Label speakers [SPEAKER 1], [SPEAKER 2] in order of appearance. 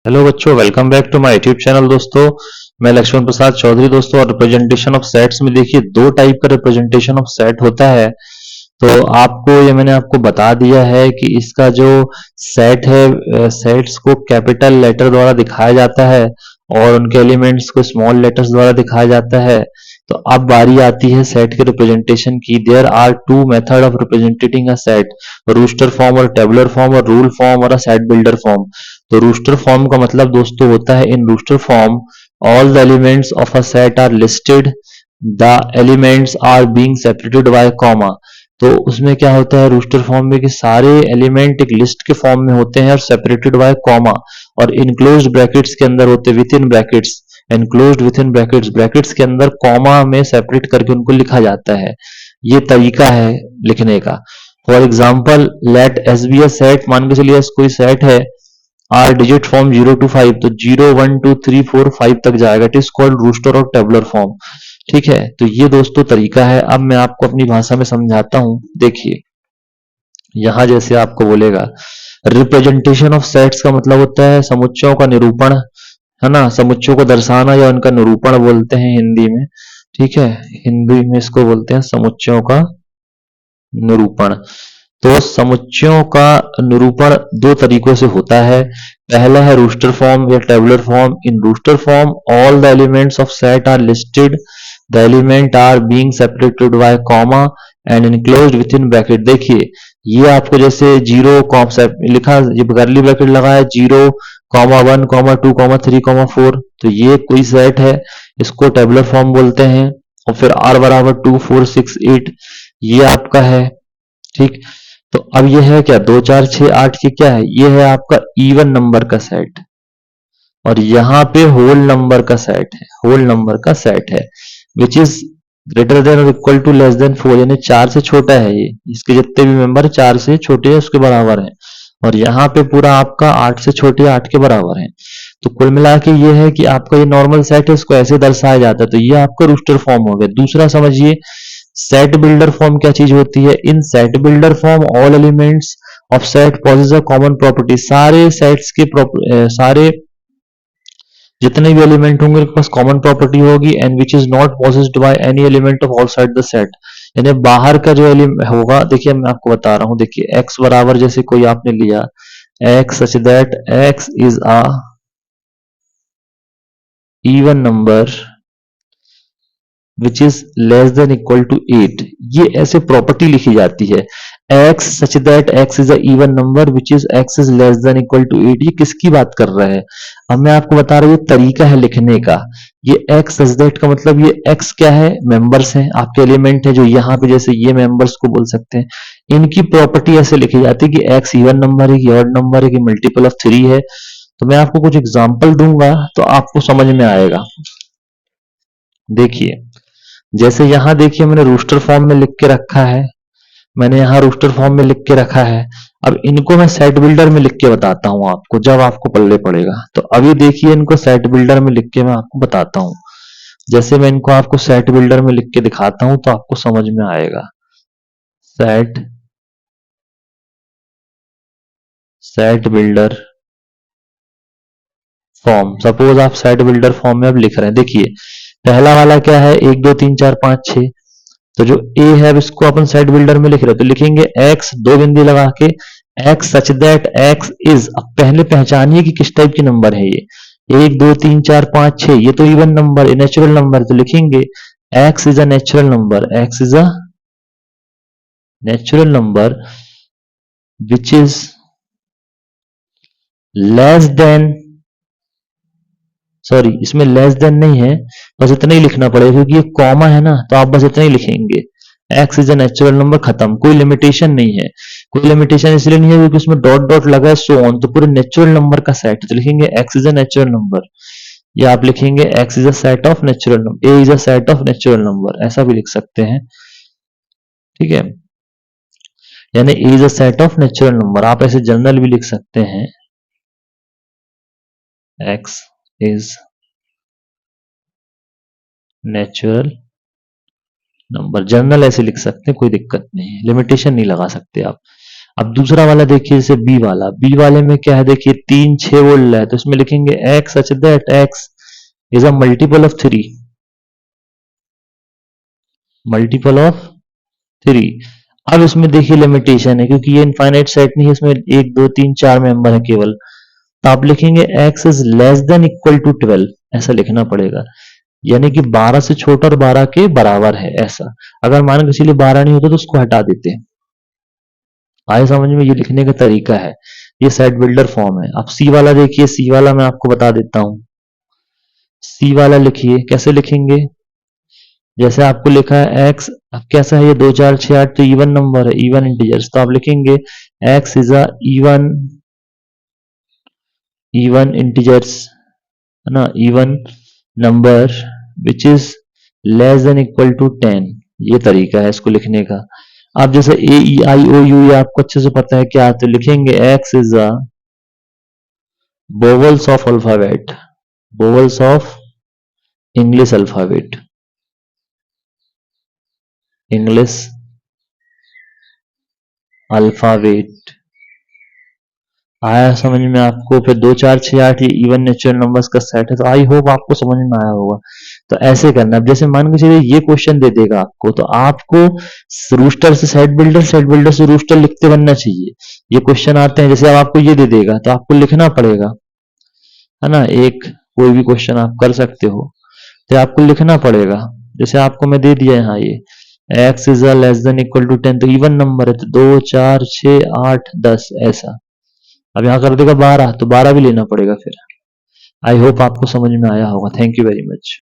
[SPEAKER 1] Hello बच्चों, welcome back to my YouTube channel. दोस्तों, मैं लक्ष्मण प्रसाद चौधरी। दोस्तों, और रिप्रेजेंटेशन ऑफ सेट्स में देखिए दो टाइप का रिप्रेजेंटेशन ऑफ सेट होता है। तो आपको ये मैंने आपको बता दिया है कि इसका जो सेट है, सेट्स को कैपिटल लेटर द्वारा दिखाया जाता है और उनके एलिमेंट्स को स्मॉल लेटर्स द्वारा दिखाया जाता है। तो अब बारी आती है सेट के रिप्रेजेंटेशन की। There are two method of representing a set, roster form और टेबुलर फॉर्म, और रूल फॉर्म और सेट बिल्डर फॉर्म। तो रूस्टर फॉर्म का मतलब दोस्तों होता है, in roster form all the elements of a set are listed, the elements are being separated by comma. तो उसमें क्या होता है रूस्टर फॉर्म में कि सारे एलिमेंट एक लिस्ट के फॉर्म में होते हैं और सेपरेटेड बाय कॉमा, और इनक्लोज्ड ब्रैकेट्स के अंदर होते हैं, with in brackets, enclosed with in brackets, brackets के अंदर कॉमा में सेपरेट करके उनको लिखा जाता है। ये तरीका है लिखने का। For example, let S be a set, मान के चलिए कोई सेट है, आर डिजिट फॉर्म 0 to 5, तो 0 1 2 3 4 5 तक जाएगा। इट इज कॉल्ड रूस्टर और टेबुलर फॉर्म। ठीक है, तो ये दोस्तों तरीका है। अब मैं आपको अपनी भाषा में समझाता हूं। देखिए, यहां जैसे आपको बोलेगा, रिप्रेजेंटेशन ऑफ सेट्स का मतलब होता है समुच्चयों का निरूपण, है ना। समुच्चयों को दर्शाना या उनका निरूपण बोलते हैं हिंदी में। ठीक है, हिंदी में इसको बोलते हैं समुच्चयों का निरूपण। तो समुच्चयों का निरूपण दो तरीकों से होता है। पहला है रूस्टर फॉर्म या tabular form. In roster form all the elements of set are listed, the element are being separated by comma and enclosed within bracket. देखिए, ये आपको जैसे जीरो कॉन्सेप्ट लिखा, ये करली ब्रैकेट लगा है, 0 1 2 3 4, तो ये कोई सेट है, इसको टेबुलर फॉर्म बोलते हैं। और फिर r बराबर 2 4 6 8, ये आपका है। ठीक, तो अब ये है क्या, 2 4 6 8, ये क्या है, ये है आपका इवन नंबर का सेट। और यहाँ पे होल नंबर का सेट है, होल नंबर का सेट है, विच इज ग्रेटर देन और इक्वल टू लेस देन 4, यानी 4 से छोटा है ये। इसके जितने भी मेंबर 4 से छोटे हैं उसके बराबर है। और यहाँ पे पूरा आपका 8 से छोटे 8 के बराबर है। तो कुल मिला के ये है कि आपका ये नॉर्मल सेट है, इसको ऐसे दर्शाया जाता है। तो ये आपका रूस्टर फॉर्म हो गया। दूसरा समझिए, सेट बिल्डर फॉर्म क्या चीज होती है। In set builder form all elements of set possess a common property, सारे सेट्स के सारे जितने भी एलिमेंट होंगे उनके पास कॉमन प्रॉपर्टी होगी, and which is not possessed by any element of outside the set. यानी बाहर का जो एलिमेंट होगा, देखिए मैं आपको बता रहा हूं। देखिए, x बराबर जैसे कोई आपने लिया x such that x is a even number which is less than equal to 8, ये ऐसे प्रॉपर्टी लिखी जाती है। x such that x is a even number which is x is less than equal to 8, ये किसकी बात कर रहा है। अब मैं आपको बता रहा हूं, ये तरीका है लिखने का। ये x सच दैट का मतलब, ये x क्या है, मेंबर्स हैं, आपके एलिमेंट है जो यहाँ पे, जैसे ये मेंबर्स को बोल सकते हैं। इनकी प्रॉपर्टी ऐसे लिखी जाती है कि x इवन नंबर है कि ऑड नंबर है कि मल्टीपल ऑफ 3 है। तो मैं आपको कुछ एग्जांपल दूंगा तो आपको समझ में आएगा। देखिए, जैसे यहां देखिए मैंने रूस्टर फॉर्म में लिख के रखा है, मैंने यहाँ रूस्टर फॉर्म में लिख के रखा है। अब इनको मैं सेट बिल्डर में लिख के बताता हूं आपको, जब आपको पल्ले पड़ेगा। तो अभी देखिए, इनको सेट बिल्डर में लिख के मैं आपको बताता हूं। जैसे मैं इनको आपको सेट बिल्डर में लिख के दिखाता हूं तो आपको समझ में आएगा। Set set builder form, suppose आप सेट बिल्डर फॉर्म में अब लिख रहे हैं। देखिए, पहला वाला क्या है, 1 2 3 4 5 6। तो जो ए है, अब इसको अपन सेट बिल्डर में लिख रहे हैं, तो लिखेंगे x, दो बिंदी लगा के, x such that x is, अब पहले पहचानिए कि किस टाइप की नंबर है ये। 1 2 3 4 5 6, ये तो इवन नंबर, नेचुरल नंबर, तो लिखेंगे x is a natural number, x is a natural number which is less then, sorry इसमें लेस देन नहीं है, बस इतना ही लिखना पड़ेगा क्योंकि ये कॉमा है ना, तो आप बस इतना ही लिखेंगे, x is a natural number, खत्म। कोई लिमिटेशन नहीं है। कोई लिमिटेशन इसलिए नहीं है क्योंकि उसमें डॉट डॉट लगा है, सो ऑन, तो पूरे नेचुरल नंबर का सेट है। तो लिखेंगे x is a natural number, या आप लिखेंगे x is a set of natural number, a is a set of natural number, ऐसा भी लिख सकते हैं। ठीक है, यानी a is a set of natural number. आप ऐसे जनरल भी लिख सकते हैं, x is natural number, general ऐसे लिख सकते हैं, कोई दिक्कत नहीं है, लिमिटेशन नहीं लगा सकते आप। अब दूसरा वाला देखिए, जैसे बी वाला, बी वाले में क्या है, देखिए 3 6 बोल रहा है, तो इसमें लिखेंगे x such that x is a multiple of 3, multiple of 3। अब इसमें देखिए लिमिटेशन है, क्योंकि ये इनफाइनाइट सेट नहीं है, इसमें 1 2 3 4 मेंबर है केवल, तो आप लिखेंगे x is less than equal to 12, ऐसा लिखना पड़ेगा। यानी कि 12 से छोटा और 12 के बराबर है ऐसा। अगर मान के चलिए 12 नहीं होता तो उसको हटा देते हैं। आए समझ में, ये लिखने का तरीका है, ये सेट बिल्डर फॉर्म है। अब सी वाला देखिए, सी वाला मैं आपको बता देता हूं। सी वाला लिखिए, कैसे लिखेंगे, जैसे आपको लिखा है x, अब कैसा है ये 2 4 6 8, तो इवन नंबर है, इवन इंटीजर्स, तो आप लिखेंगे x is a even, even integers, है ना, even number which is less than equal to 10। ये तरीका है इसको लिखने का। आप जैसे ए ई आई ओ यू, ये आपको अच्छे से पता है क्या, तो लिखेंगे x is a vowels of alphabet, vowels of English alphabet, English alphabet। आया समझ में आपको, फिर 2 4 6 8 ये इवन नेचुरल नंबर्स का सेट है, तो आई होप आपको समझ में आया होगा। तो ऐसे करना। अब जैसे मान के चलिए ये क्वेश्चन दे देगा आपको, तो आपको रूस्टर से सेट बिल्डर, सेट बिल्डर से रूस्टर लिखते बनना चाहिए। ये क्वेश्चन आते हैं, जैसे अब आपको ये दे देगा तो आपको लिखना पड़ेगा, है ना, एक कोई भी क्वेश्चन आप कर सकते हो, तो आपको लिखना पड़ेगा। जैसे आपको मैं दे दिया यहाँ ये x is less than equal to 10, तो इवन नंबर है, तो 2 4 6 8 10 ऐसा। अब यहाँ कर देगा 12, तो 12 भी लेना पड़ेगा फिर। आई होप आपको समझ में आया होगा। Thank you very much.